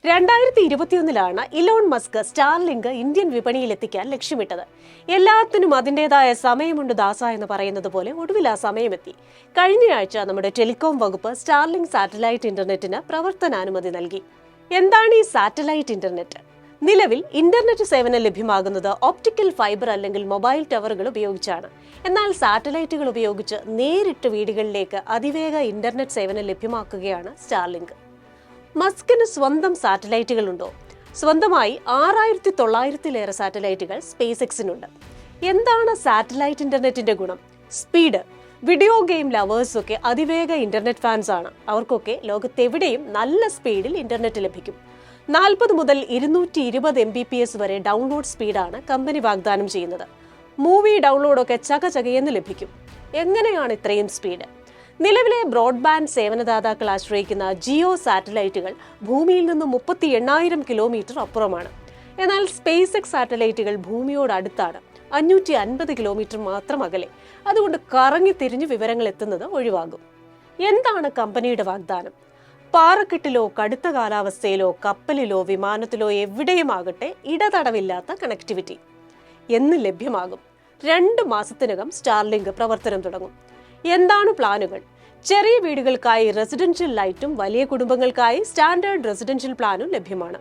2021 Elon Musk Starlink Indian വിപണിയിലെത്തിക്കാൻ ലക്ഷ്യമിട്ടത്. എല്ലാത്തിനും അതിൻ്റെതായ സമയമുണ്ട് ദാസ എന്ന് പറയുന്നത് പോലെ ഒടുവിൽ ആ സമയമെത്തി. കഴിഞ്ഞയാഴ്ച നമ്മുടെ ടെലികോം വകുപ്പ് സ്റ്റാർലിങ്ക് സാറ്റലൈറ്റ് ഇന്റർനെറ്റിന് പ്രവർത്തനാനുമതി നൽകി. എന്താണ് ഈ സാറ്റലൈറ്റ് ഇന്റർനെറ്റ്? നിലവിൽ ഇന്റർനെറ്റ് സേവനം ലഭ്യമാകുന്നത് ഓപ്റ്റിക്കൽ ഫൈബർ അല്ലെങ്കിൽ മൊബൈൽ ടവറുകൾ ഉപയോഗിച്ചാണ്. എന്നാൽ സാറ്റലൈറ്റുകൾ ഉപയോഗിച്ച് നേരിട്ട് വീടുകളിലേക്ക് അതിവേഗ ഇന്റർനെറ്റ് സേവനം ലഭ്യമാക്കുകയാണ് സ്റ്റാർലിങ്ക്. മസ്കിന് സ്വന്തം സാറ്റലൈറ്റുകളുണ്ടോ? സ്വന്തമായി 6900-ലേറെ സാറ്റലൈറ്റുകൾ സ്പേസ് എക്സിനുണ്ട്. എന്താണ് സാറ്റലൈറ്റ് ഇന്റർനെറ്റിന്റെ ഗുണം? സ്പീഡ്. വീഡിയോ ഗെയിം ലവേഴ്സൊക്കെ അതിവേഗ ഇന്റർനെറ്റ് ഫാൻസ് ആണ്. അവർക്കൊക്കെ ലോകത്തെവിടെയും നല്ല സ്പീഡിൽ ഇന്റർനെറ്റ് ലഭിക്കും. 40 മുതൽ 220 Mbps വരെ ഡൗൺലോഡ് സ്പീഡാണ് കമ്പനി വാഗ്ദാനം ചെയ്യുന്നത്. മൂവി ഡൗൺലോഡൊക്കെ ചകചകയെന്ന് ലഭിക്കും. എങ്ങനെയാണ് ഇത്രയും സ്പീഡ്? നിലവിലെ ബ്രോഡ്ബാൻഡ് സേവനദാതാക്കൾ ആശ്രയിക്കുന്ന ജിയോ സാറ്റലൈറ്റുകൾ ഭൂമിയിൽ നിന്ന് 38,000 കിലോമീറ്റർ അപ്പുറമാണ്. എന്നാൽ സ്പേസ് എക്സ് സാറ്റലൈറ്റുകൾ ഭൂമിയോട് അടുത്താണ്, 550 കിലോമീറ്റർ മാത്രം അകലെ. അതുകൊണ്ട് കറങ്ങി തിരിഞ്ഞ് വിവരങ്ങൾ എത്തുന്നത് ഒഴിവാകും. എന്താണ് കമ്പനിയുടെ വാഗ്ദാനം? പാറക്കെട്ടിലോ കടുത്ത കാലാവസ്ഥയിലോ കപ്പലിലോ വിമാനത്തിലോ എവിടെയുമാകട്ടെ ഇടതടവില്ലാത്ത കണക്ടിവിറ്റി എന്ന് ലഭ്യമാകും. 2 മാസത്തിനകം സ്റ്റാർലിങ്ക് പ്രവർത്തനം തുടങ്ങും. എന്താണ് പ്ലാനുകൾ? ചെറിയ വീടുകൾക്കായി റെസിഡൻഷ്യൽ ലൈറ്റും വലിയ കുടുംബങ്ങൾക്കായി സ്റ്റാൻഡേർഡ് റെസിഡൻഷ്യൽ പ്ലാനും ലഭ്യമാണ്.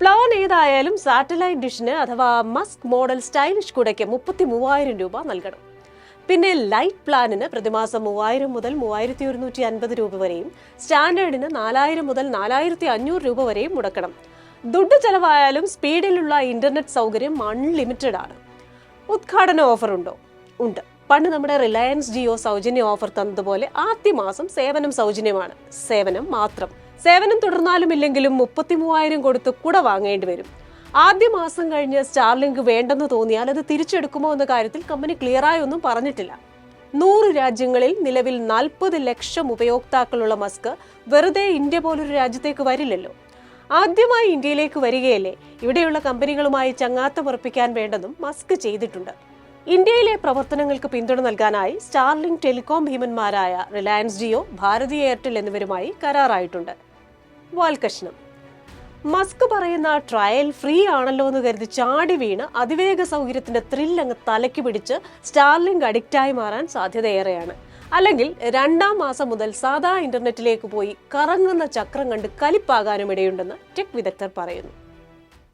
പ്ലാൻ ഏതായാലും സാറ്റലൈറ്റ് ഡിഷിന് അഥവാ മസ്ക് മോഡൽ സ്റ്റൈലിഷ് കുടയ്ക്ക് 33,000 രൂപ നൽകണം. പിന്നെ ലൈറ്റ് പ്ലാനിന് പ്രതിമാസം 3,000 മുതൽ 3,150 രൂപ വരെയും സ്റ്റാൻഡേർഡിന് 4,000 മുതൽ 4,500 രൂപ വരെയും മുടക്കണം. ദുഡ്ഡ് ചെലവായാലും സ്പീഡിലുള്ള ഇന്റർനെറ്റ് സൗകര്യം അൺലിമിറ്റഡ് ആണ്. ഉദ്ഘാടന ഓഫർ ഉണ്ടോ? ഉണ്ട്. പണ്ട് നമ്മുടെ റിലയൻസ് ജിയോ സൗജന്യ ഓഫർ തന്നതുപോലെ ആദ്യ മാസം സേവനം സൗജന്യമാണ്. സേവനം മാത്രം. സേവനം തുടർന്നാലും ഇല്ലെങ്കിലും 33,000 കൊടുത്ത് കുട വാങ്ങേണ്ടി വരും. ആദ്യ മാസം കഴിഞ്ഞ് സ്റ്റാർലിങ്ക് വേണ്ടെന്ന് തോന്നിയാൽ അത് തിരിച്ചെടുക്കുമോ എന്ന കാര്യത്തിൽ കമ്പനി ക്ലിയറായി ഒന്നും പറഞ്ഞിട്ടില്ല. 100 രാജ്യങ്ങളിൽ നിലവിൽ 40 ലക്ഷം ഉപയോക്താക്കളുള്ള മസ്ക് വെറുതെ ഇന്ത്യ പോലൊരു രാജ്യത്തേക്ക് വരില്ലല്ലോ. ആദ്യമായി ഇന്ത്യയിലേക്ക് വരികയല്ലേ. ഇവിടെയുള്ള കമ്പനികളുമായി ചങ്ങാത്തമുറപ്പിക്കാൻ വേണ്ടതും മസ്ക് ചെയ്തിട്ടുണ്ട്. ഇന്ത്യയിലെ പ്രവർത്തനങ്ങൾക്ക് പിന്തുണ നൽകാനായി സ്റ്റാർലിങ്ക് ടെലികോം ഭീമന്മാരായ റിലയൻസ് ജിയോ, ഭാരതി എയർടെൽ എന്നിവരുമായി കരാറായിട്ടുണ്ട്. വാൽകഷ്ണം. മസ്ക് പറയുന്ന ട്രയൽ ഫ്രീ ആണല്ലോ എന്ന് കരുതി ചാടി വീണ് അതിവേഗ സൗകര്യത്തിന്റെ ത്രില്ലങ്ങ് തലയ്ക്ക് പിടിച്ച് സ്റ്റാർലിങ്ക് അഡിക്റ്റായി മാറാൻ സാധ്യതയേറെയാണ്. അല്ലെങ്കിൽ 2-ാം മാസം മുതൽ സാധാ ഇന്റർനെറ്റിലേക്ക് പോയി കറങ്ങുന്ന ചക്രം കണ്ട് കലിപ്പാകാനും ഇടയുണ്ടെന്ന് ടെക് വിദഗ്ധർ പറയുന്നു.